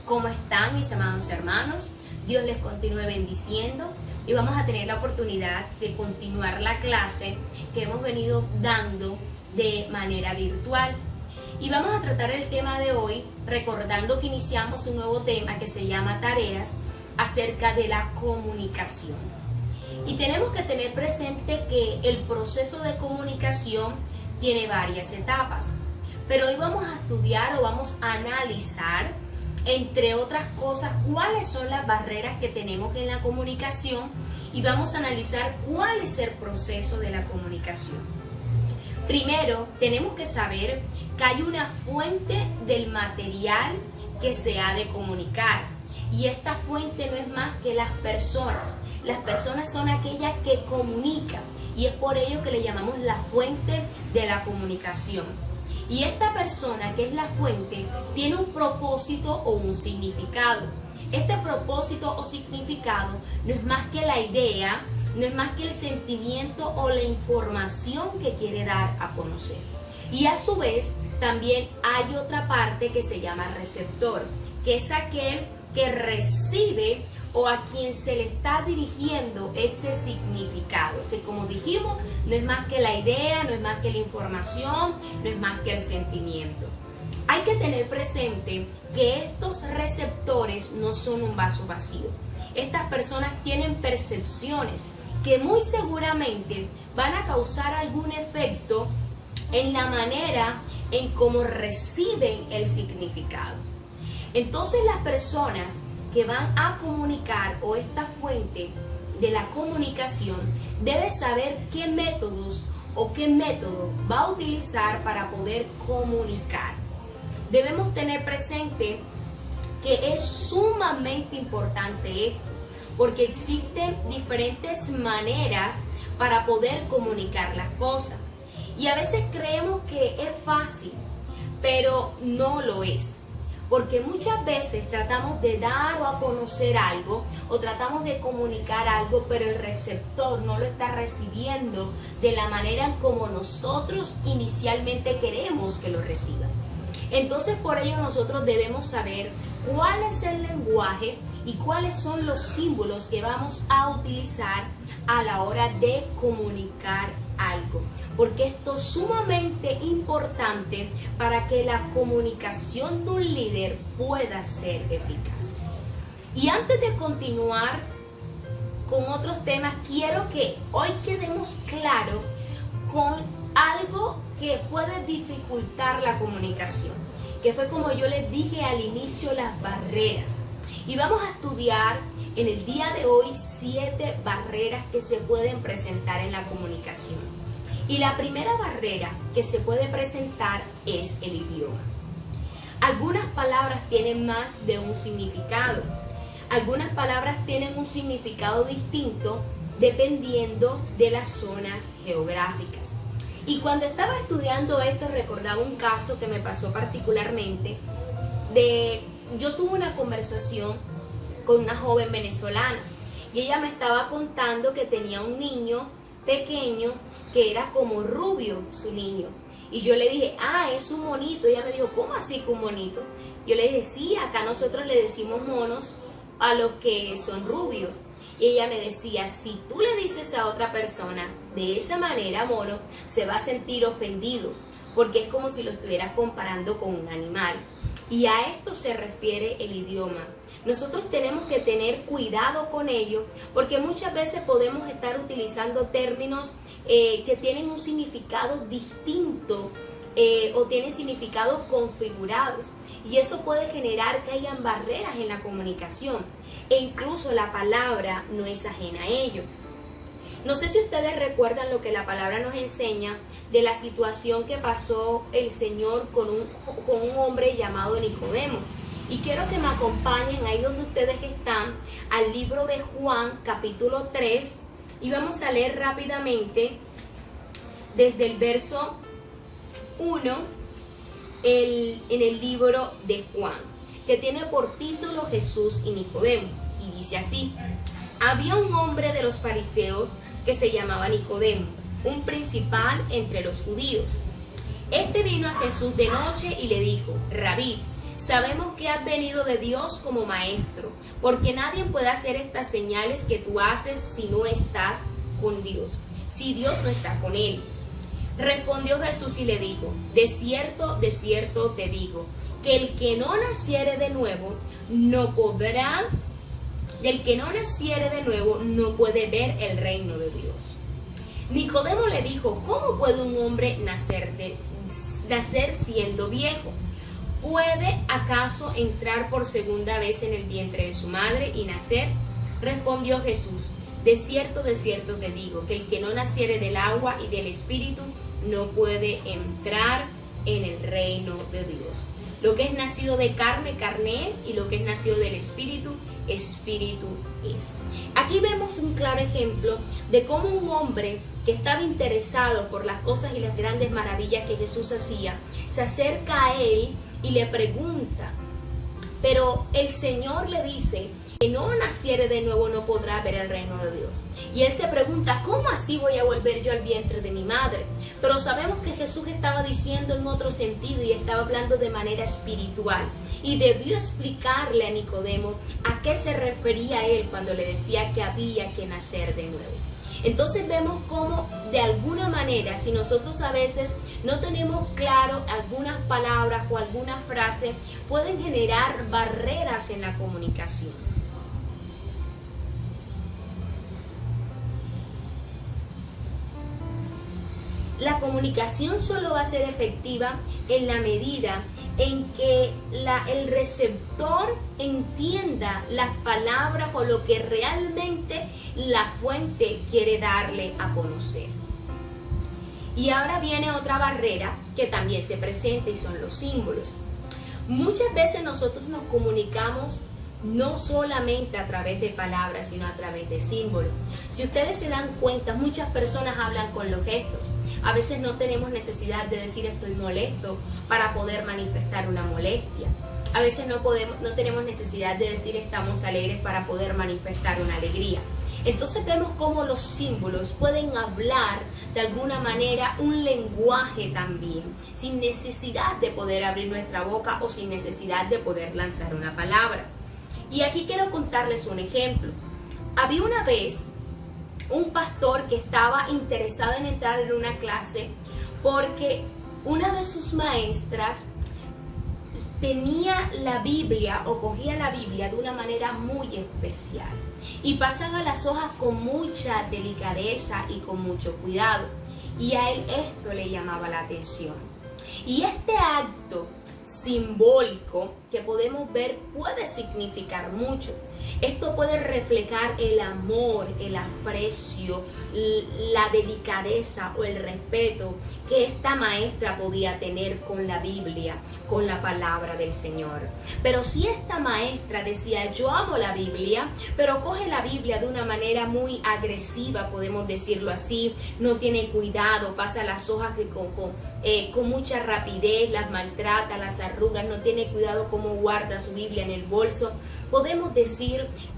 ¿Cómo están mis amados hermanos? Dios les continúe bendiciendo y vamos a tener la oportunidad de continuar la clase que hemos venido dando de manera virtual. Y vamos a tratar el tema de hoy recordando que iniciamos un nuevo tema que se llama tareas acerca de la comunicación. Y tenemos que tener presente que el proceso de comunicación tiene varias etapas. Pero hoy vamos a estudiar o vamos a analizar, entre otras cosas, cuáles son las barreras que tenemos en la comunicación y vamos a analizar cuál es el proceso de la comunicación. Primero, tenemos que saber que hay una fuente del material que se ha de comunicar. Y esta fuente no es más que las personas. Las personas son aquellas que comunican y es por ello que le llamamos la fuente de la comunicación. Y esta persona, que es la fuente, tiene un propósito o un significado. Este propósito o significado no es más que la idea, no es más que el sentimiento o la información que quiere dar a conocer. Y a su vez, también hay otra parte que se llama receptor, que es aquel que recibe o a quien se le está dirigiendo ese significado, que como dijimos, no es más que la idea, no es más que la información, no es más que el sentimiento. Hay que tener presente que estos receptores no son un vaso vacío. Estas personas tienen percepciones que muy seguramente van a causar algún efecto en la manera en cómo reciben el significado. Entonces las personas que van a comunicar o esta fuente de la comunicación debe saber qué métodos o qué método va a utilizar para poder comunicar. Debemos tener presente que es sumamente importante esto, porque existen diferentes maneras para poder comunicar las cosas. Y a veces creemos que es fácil, pero no lo es. Porque muchas veces tratamos de dar o a conocer algo o tratamos de comunicar algo, pero el receptor no lo está recibiendo de la manera en como nosotros inicialmente queremos que lo reciba. Entonces por ello nosotros debemos saber cuál es el lenguaje y cuáles son los símbolos que vamos a utilizar a la hora de comunicar algo, porque esto es sumamente importante para que la comunicación de un líder pueda ser eficaz. Y antes de continuar con otros temas, quiero que hoy quedemos claro con algo que puede dificultar la comunicación, que fue, como yo les dije al inicio, las barreras. Y vamos a estudiar en el día de hoy 7 barreras que se pueden presentar en la comunicación. Y la primera barrera que se puede presentar es el idioma. Algunas palabras tienen más de un significado. Algunas palabras tienen un significado distinto dependiendo de las zonas geográficas. Y cuando estaba estudiando esto, recordaba un caso que me pasó particularmente. Yo tuve una conversación con una joven venezolana y ella me estaba contando que tenía un niño pequeño que era como rubio, su niño. Y yo le dije, es un monito. Ella me dijo, ¿cómo así que un monito? Yo le dije, sí, acá nosotros le decimos monos a los que son rubios. Y ella me decía, si tú le dices a otra persona de esa manera mono, se va a sentir ofendido, porque es como si lo estuvieras comparando con un animal. Y a esto se refiere el idioma. Nosotros tenemos que tener cuidado con ello, porque muchas veces podemos estar utilizando términos que tienen un significado distinto o tienen significados configurados. Y eso puede generar que hayan barreras en la comunicación. E incluso la palabra no es ajena a ello. No sé si ustedes recuerdan lo que la palabra nos enseña de la situación que pasó el Señor con un hombre llamado Nicodemo. Y quiero que me acompañen ahí donde ustedes están al libro de Juan, capítulo 3, y vamos a leer rápidamente desde el verso 1 en el libro de Juan, que tiene por título Jesús y Nicodemo, y dice así: había un hombre de los fariseos que se llamaba Nicodemo, un principal entre los judíos. Este vino a Jesús de noche y le dijo: Rabí, sabemos que has venido de Dios como maestro, porque nadie puede hacer estas señales que tú haces si no estás con Dios, si Dios no está con él. Respondió Jesús y le dijo, de cierto te digo, que el que no naciere de nuevo no podrá, el que no naciere de nuevo no puede ver el reino de Dios. Nicodemo le dijo, ¿cómo puede un hombre nacer siendo viejo? ¿Puede acaso entrar por segunda vez en el vientre de su madre y nacer? Respondió Jesús, de cierto te digo, que el que no naciere del agua y del espíritu no puede entrar en el reino de Dios. Lo que es nacido de carne, carne es, y lo que es nacido del espíritu, espíritu es. Aquí vemos un claro ejemplo de cómo un hombre que estaba interesado por las cosas y las grandes maravillas que Jesús hacía, se acerca a él y le pregunta, pero el Señor le dice que no naciere de nuevo no podrá ver el reino de Dios. Y él se pregunta, ¿cómo así voy a volver yo al vientre de mi madre? Pero sabemos que Jesús estaba diciendo en otro sentido y estaba hablando de manera espiritual. Y debió explicarle a Nicodemo a qué se refería él cuando le decía que había que nacer de nuevo. Entonces vemos cómo de alguna manera, si nosotros a veces no tenemos claro algunas palabras o alguna frase, pueden generar barreras en la comunicación. La comunicación solo va a ser efectiva en la medida en que el receptor entienda las palabras o lo que realmente la fuente quiere darle a conocer. Y ahora viene otra barrera que también se presenta y son los símbolos. Muchas veces nosotros nos comunicamos no solamente a través de palabras, sino a través de símbolos. Si ustedes se dan cuenta, muchas personas hablan con los gestos. A veces no tenemos necesidad de decir estoy molesto para poder manifestar una molestia. A veces no tenemos necesidad de decir estamos alegres para poder manifestar una alegría. Entonces vemos cómo los símbolos pueden hablar de alguna manera un lenguaje también, sin necesidad de poder abrir nuestra boca o sin necesidad de poder lanzar una palabra. Y aquí quiero contarles un ejemplo. Había una vez un pastor que estaba interesado en entrar en una clase porque una de sus maestras tenía la Biblia o cogía la Biblia de una manera muy especial y pasaba las hojas con mucha delicadeza y con mucho cuidado, y a él esto le llamaba la atención. Y este acto simbólico que podemos ver puede significar mucho. Esto puede reflejar el amor, el aprecio, la delicadeza o el respeto que esta maestra podía tener con la Biblia, con la palabra del Señor. Pero si esta maestra decía yo amo la Biblia, pero coge la Biblia de una manera muy agresiva, podemos decirlo así, no tiene cuidado, pasa las hojas con mucha rapidez, las maltrata, las arrugas, no tiene cuidado cómo guarda su Biblia en el bolso, podemos decir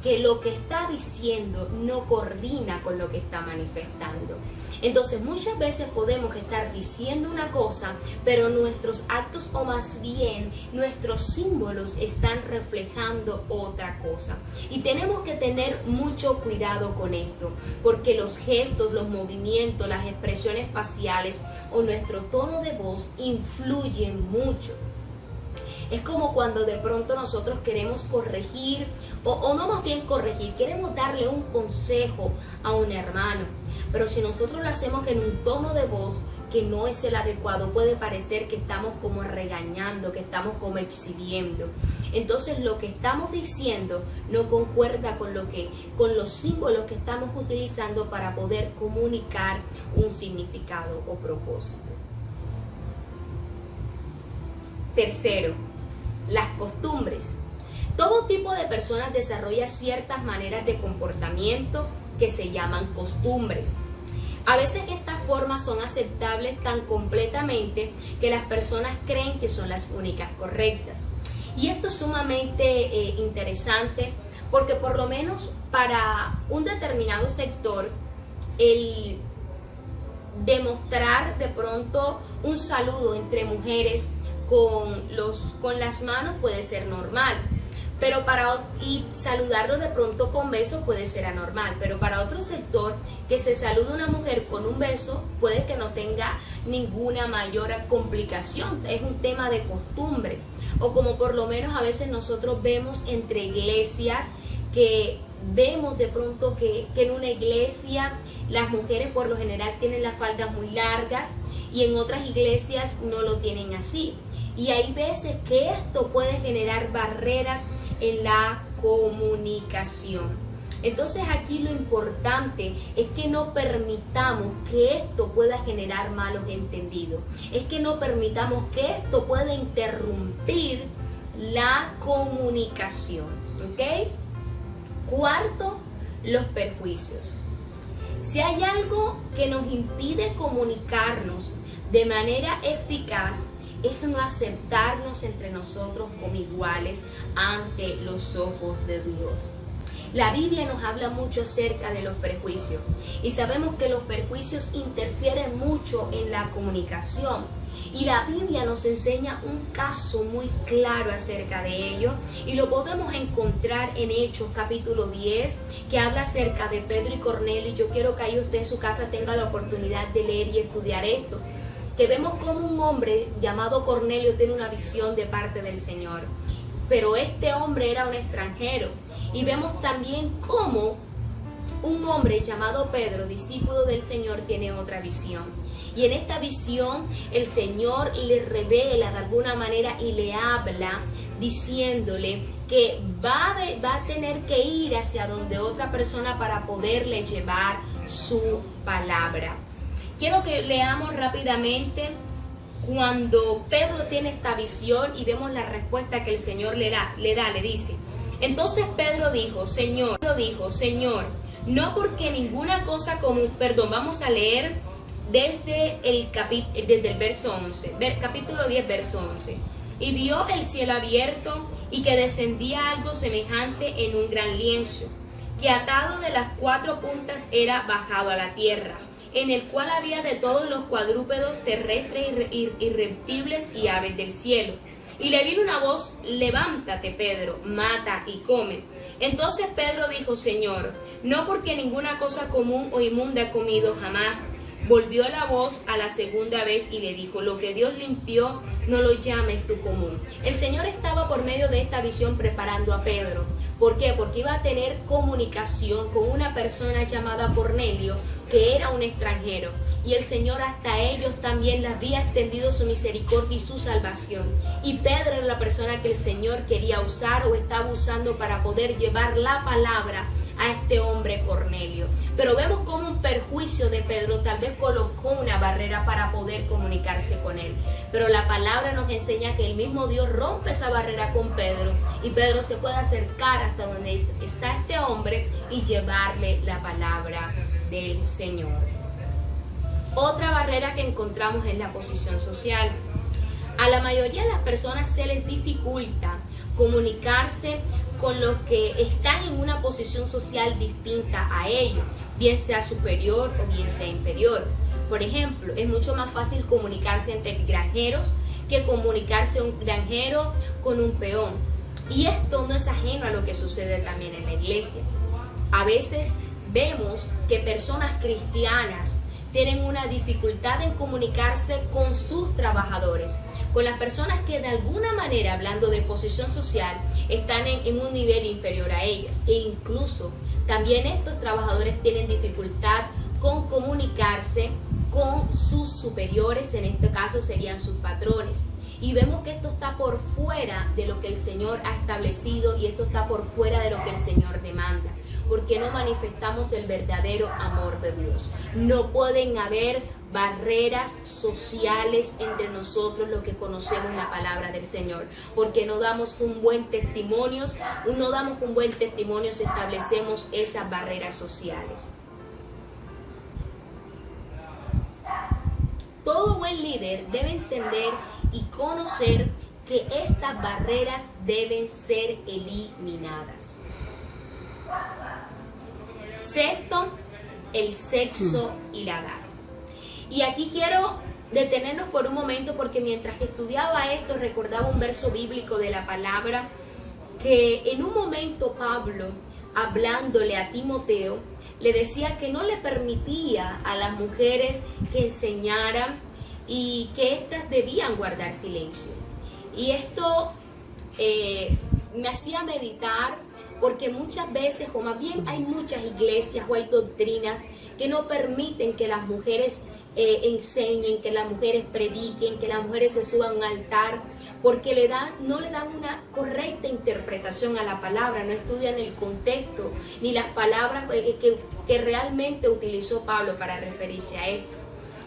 que lo que está diciendo no coordina con lo que está manifestando. Entonces muchas veces podemos estar diciendo una cosa, pero nuestros actos o más bien nuestros símbolos están reflejando otra cosa. Y tenemos que tener mucho cuidado con esto, porque los gestos, los movimientos, las expresiones faciales o nuestro tono de voz influyen mucho. Es como cuando de pronto nosotros queremos corregir, o no más bien corregir, queremos darle un consejo a un hermano. Pero si nosotros lo hacemos en un tono de voz que no es el adecuado, puede parecer que estamos como regañando, que estamos como exhibiendo. Entonces lo que estamos diciendo no concuerda con los símbolos que estamos utilizando para poder comunicar un significado o propósito. Tercero, las costumbres. Todo tipo de personas desarrolla ciertas maneras de comportamiento que se llaman costumbres. A veces estas formas son aceptables tan completamente que las personas creen que son las únicas correctas. Y esto es sumamente interesante porque por lo menos para un determinado sector, el demostrar de pronto un saludo entre mujeres con las manos puede ser normal. Y saludarlo de pronto con beso puede ser anormal, pero para otro sector, que se salude una mujer con un beso puede que no tenga ninguna mayor complicación, es un tema de costumbre, o como por lo menos a veces nosotros vemos entre iglesias, que vemos de pronto que en una iglesia las mujeres por lo general tienen las faldas muy largas y en otras iglesias no lo tienen así, y hay veces que esto puede generar barreras en la comunicación. Entonces aquí lo importante es que no permitamos que esto pueda generar malos entendidos, es que no permitamos que esto pueda interrumpir la comunicación, ¿ok? Cuarto, los perjuicios. Si hay algo que nos impide comunicarnos de manera eficaz, es no aceptarnos entre nosotros como iguales ante los ojos de Dios. La Biblia nos habla mucho acerca de los perjuicios y sabemos que los perjuicios interfieren mucho en la comunicación. Y la Biblia nos enseña un caso muy claro acerca de ello y lo podemos encontrar en Hechos capítulo 10, que habla acerca de Pedro y Cornelio. Y yo quiero que ahí usted en su casa tenga la oportunidad de leer y estudiar esto, que vemos como un hombre llamado Cornelio tiene una visión de parte del Señor, pero este hombre era un extranjero, y vemos también cómo un hombre llamado Pedro, discípulo del Señor, tiene otra visión, y en esta visión el Señor le revela de alguna manera y le habla diciéndole que va a tener que ir hacia donde otra persona para poderle llevar su palabra. Quiero que leamos rápidamente cuando Pedro tiene esta visión y vemos la respuesta que el Señor le dice. Entonces Pedro dijo, Señor, no porque ninguna cosa común, vamos a leer desde el verso 11, capítulo 10, verso 11. Y vio el cielo abierto y que descendía algo semejante en un gran lienzo, que atado de las 4 puntas era bajado a la tierra, en el cual había de todos los cuadrúpedos terrestres y reptiles y aves del cielo. Y le vino una voz, levántate, Pedro, mata y come. Entonces Pedro dijo, Señor, no porque ninguna cosa común o inmunda he comido jamás. Volvió la voz a la segunda vez y le dijo, lo que Dios limpió, no lo llames tú común. El Señor estaba por medio de esta visión preparando a Pedro. ¿Por qué? Porque iba a tener comunicación con una persona llamada Cornelio, que era un extranjero. Y el Señor hasta ellos también les había extendido su misericordia y su salvación. Y Pedro era la persona que el Señor quería usar o estaba usando para poder llevar la palabra a este hombre Cornelio. Pero vemos como un perjuicio de Pedro tal vez colocó una barrera para poder comunicarse con él. Pero la palabra nos enseña que el mismo Dios rompe esa barrera con Pedro y Pedro se puede acercar hasta donde está este hombre y llevarle la palabra del Señor. Otra barrera que encontramos es la posición social. A la mayoría de las personas se les dificulta comunicarse con los que están en una posición social distinta a ellos, bien sea superior o bien sea inferior. Por ejemplo, es mucho más fácil comunicarse entre granjeros que comunicarse un granjero con un peón. Y esto no es ajeno a lo que sucede también en la iglesia. A veces vemos que personas cristianas tienen una dificultad en comunicarse con sus trabajadores, con las personas que de alguna manera, hablando de posición social, están en un nivel inferior a ellas. E incluso también estos trabajadores tienen dificultad con comunicarse con sus superiores, en este caso serían sus patrones. Y vemos que esto está por fuera de lo que el Señor ha establecido y esto está por fuera de lo que el Señor demanda. Porque no manifestamos el verdadero amor de Dios. No pueden haber barreras sociales entre nosotros los que conocemos la palabra del Señor, porque no damos un buen testimonio si establecemos esas barreras sociales. Todo buen líder debe entender y conocer que estas barreras deben ser eliminadas. Sexto, el sexo y la edad. Y aquí quiero detenernos por un momento, porque mientras estudiaba esto recordaba un verso bíblico de la palabra, que en un momento Pablo, hablándole a Timoteo, le decía que no le permitía a las mujeres que enseñaran y que éstas debían guardar silencio. Y esto me hacía meditar, porque muchas veces, o más bien hay muchas iglesias o hay doctrinas que no permiten que las mujeres enseñen, que las mujeres prediquen, que las mujeres se suban a un altar, porque no le dan una correcta interpretación a la palabra, no estudian el contexto ni las palabras que realmente utilizó Pablo para referirse a esto.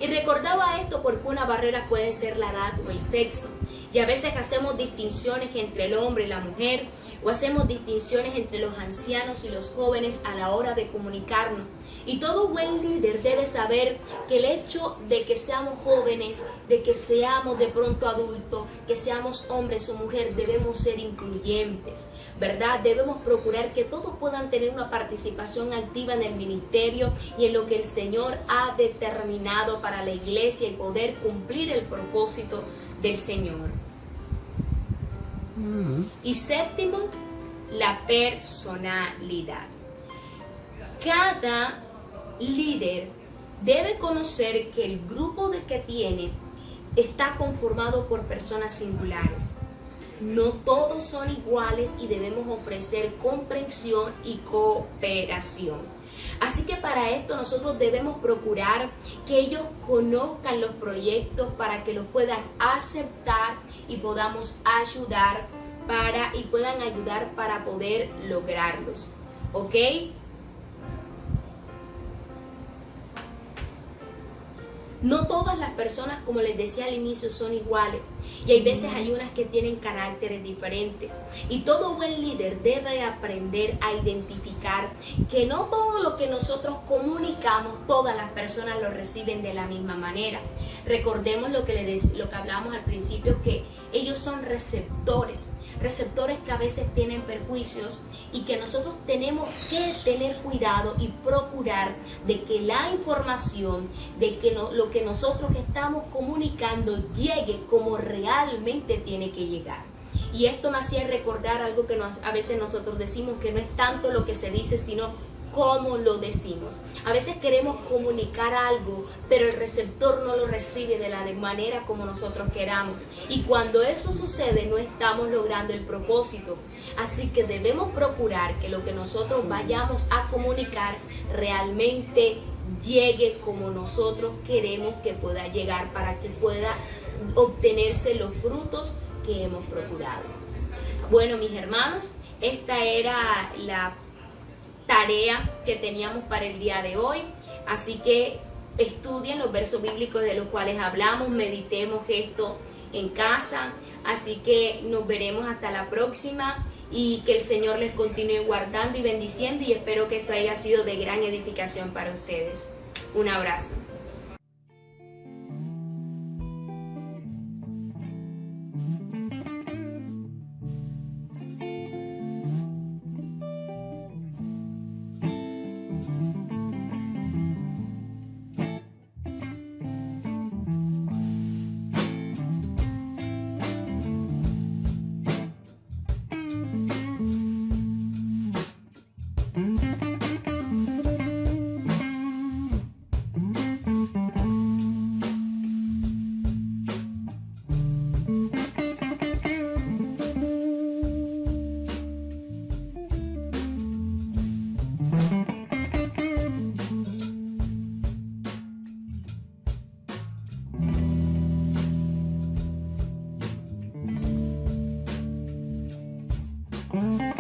Y recordaba esto porque una barrera puede ser la edad o el sexo. Y a veces hacemos distinciones entre el hombre y la mujer, o hacemos distinciones entre los ancianos y los jóvenes a la hora de comunicarnos. Y todo buen líder debe saber que el hecho de que seamos jóvenes, de que seamos de pronto adultos, que seamos hombres o mujeres, debemos ser incluyentes, ¿verdad? Debemos procurar que todos puedan tener una participación activa en el ministerio y en lo que el Señor ha determinado para la iglesia y poder cumplir el propósito del Señor. Y séptimo, la personalidad. Cada líder debe conocer que el grupo que tiene está conformado por personas singulares. No todos son iguales y debemos ofrecer comprensión y cooperación. Así que para esto nosotros debemos procurar que ellos conozcan los proyectos para que los puedan aceptar y podamos ayudar y puedan ayudar para poder lograrlos. ¿Ok? No todas las personas, como les decía al inicio, son iguales. Y hay veces hay unas que tienen caracteres diferentes. Y todo buen líder debe aprender a identificar que no todo lo que nosotros comunicamos, todas las personas lo reciben de la misma manera. Recordemos lo que hablamos al principio, que ellos son receptores que a veces tienen perjuicios y que nosotros tenemos que tener cuidado y procurar de que la información, de que lo que nosotros estamos comunicando llegue como realmente tiene que llegar. Y esto me hacía recordar algo que a veces nosotros decimos, que no es tanto lo que se dice, sino cómo lo decimos. A veces queremos comunicar algo, pero el receptor no lo recibe de la manera como nosotros queramos. Y cuando eso sucede, no estamos logrando el propósito. Así que debemos procurar que lo que nosotros vayamos a comunicar realmente llegue como nosotros queremos que pueda llegar, para que pueda obtenerse los frutos que hemos procurado. Bueno, mis hermanos, esta era la tarea que teníamos para el día de hoy. Así que estudien los versos bíblicos de los cuales hablamos, meditemos esto en casa. Así que nos veremos hasta la próxima y que el Señor les continúe guardando y bendiciendo, y espero que esto haya sido de gran edificación para ustedes. Un abrazo. Mm-hmm.